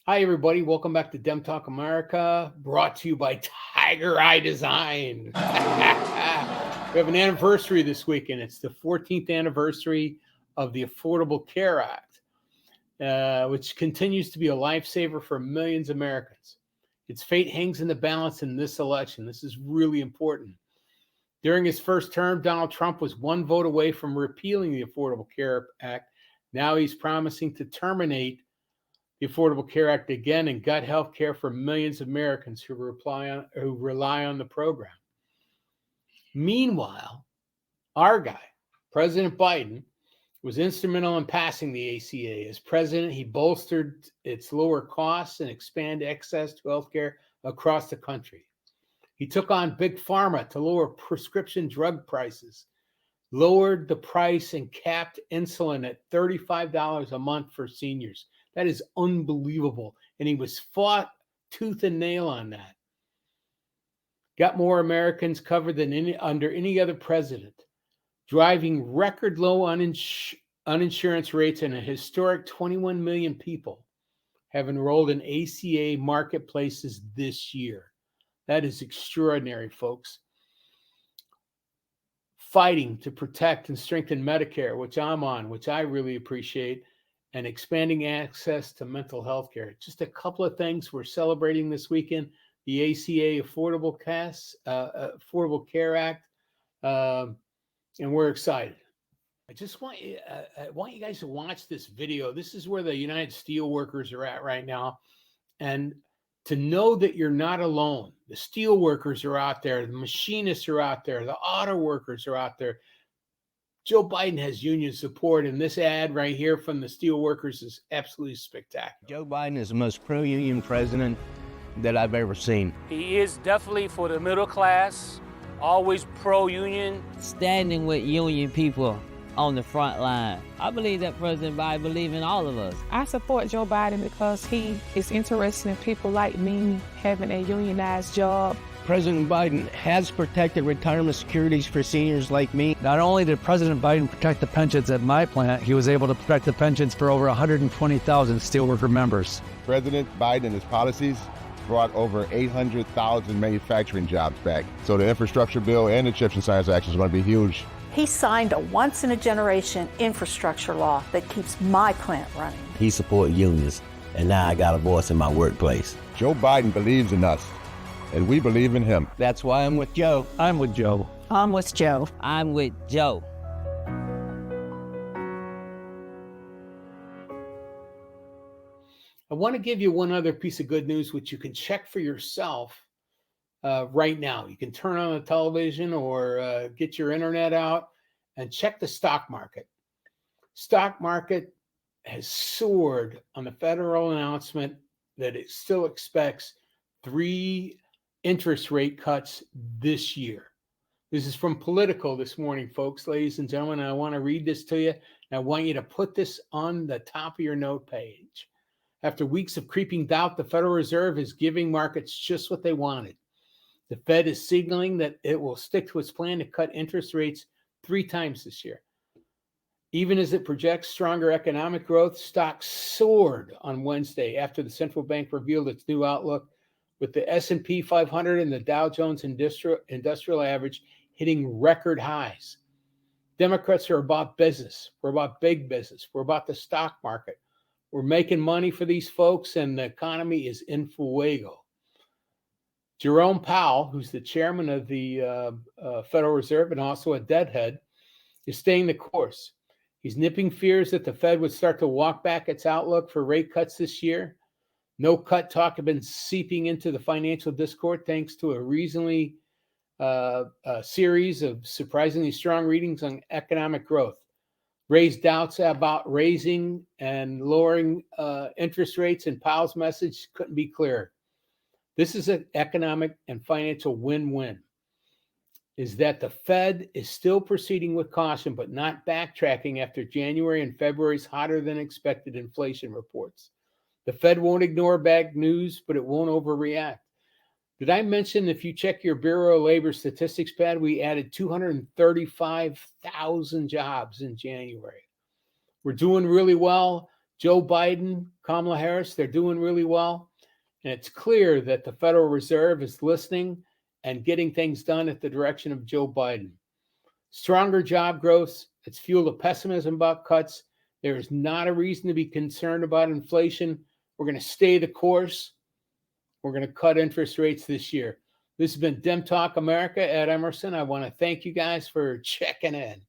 Hi, everybody. Welcome back to Dem Talk America, brought to you by TigerEye Design. We have an anniversary this weekend. It's the 14th anniversary of the Affordable Care Act, which continues to be a lifesaver for millions of Americans. Its fate hangs in the balance in this election. This is really important. During his first term, Donald Trump was one vote away from repealing the Affordable Care Act. Now he's promising to terminate the Affordable Care Act again and gut health care for millions of Americans who rely on the program. Meanwhile, our guy, President Biden, was instrumental in passing the ACA. As president, he bolstered its lower costs and expanded access to health care across the country. He took on Big Pharma to lower prescription drug prices, lowered the price and capped insulin at $35 a month for seniors. That is unbelievable. And he was fought tooth and nail on that. Got more Americans covered than under any other president, driving record low uninsurance rates, and a historic 21 million people have enrolled in ACA marketplaces this year. That is extraordinary, folks. Fighting to protect and strengthen Medicare, which I'm on, which I really appreciate, and expanding access to mental health care. Just a couple of things we're celebrating this weekend: the ACA Affordable Care Act, and we're excited. I want you guys to watch this video. This is where the United Steelworkers are at right now, and to know that you're not alone. The steel workers are out there, the machinists are out there, the auto workers are out there. Joe Biden has union support, and this ad right here from the steel workers is absolutely spectacular. Joe Biden is the most pro-union president that I've ever seen. He is definitely for the middle class, always pro-union. Standing with union people on the front line. I believe that President Biden believes in all of us. I support Joe Biden because he is interested in people like me having a unionized job. President Biden has protected retirement securities for seniors like me. Not only did President Biden protect the pensions at my plant, he was able to protect the pensions for over 120,000 steelworker members. President Biden and his policies brought over 800,000 manufacturing jobs back. So the infrastructure bill and the CHIPS and Science Act is going to be huge. He signed a once-in-a-generation infrastructure law that keeps my plant running. He supported unions, and now I got a voice in my workplace. Joe Biden believes in us, and we believe in him. That's why I'm with Joe. I'm with Joe. I'm with Joe. I'm with Joe. I want to give you one other piece of good news, which you can check for yourself right now. You can turn on the television or get your internet out and check the stock market. Stock market has soared on the federal announcement that it still expects 3 interest rate cuts this year. This is from Politico this morning, folks, ladies and gentlemen. And I want to read this to you, and I want you to put this on the top of your note page. After weeks of creeping doubt, the Federal Reserve is giving markets just what they wanted. The Fed is signaling that it will stick to its plan to cut interest rates 3 times this year. Even as it projects stronger economic growth, stocks soared on Wednesday after the central bank revealed its new outlook, with the S&P 500 and the Dow Jones Industrial Average hitting record highs. Democrats are about business. We're about big business. We're about the stock market. We're making money for these folks, and the economy is in fuego. Jerome Powell, who's the chairman of the Federal Reserve and also a deadhead, is staying the course. He's nipping fears that the Fed would start to walk back its outlook for rate cuts this year. No cut talk had been seeping into the financial discourse thanks to a reasonably series of surprisingly strong readings on economic growth. Raised doubts about raising and lowering interest rates, and Powell's message couldn't be clearer. This is an economic and financial win-win, is that the Fed is still proceeding with caution, but not backtracking after January and February's hotter than expected inflation reports. The Fed won't ignore bad news, but it won't overreact. Did I mention if you check your Bureau of Labor Statistics pad, we added 235,000 jobs in January. We're doing really well. Joe Biden, Kamala Harris, they're doing really well. And it's clear that the Federal Reserve is listening and getting things done at the direction of Joe Biden. Stronger job growth, it's fueled a pessimism about cuts. There is not a reason to be concerned about inflation. We're going to stay the course. We're going to cut interest rates this year. This has been Dem Talk America. Ed Emerson, I want to thank you guys for checking in.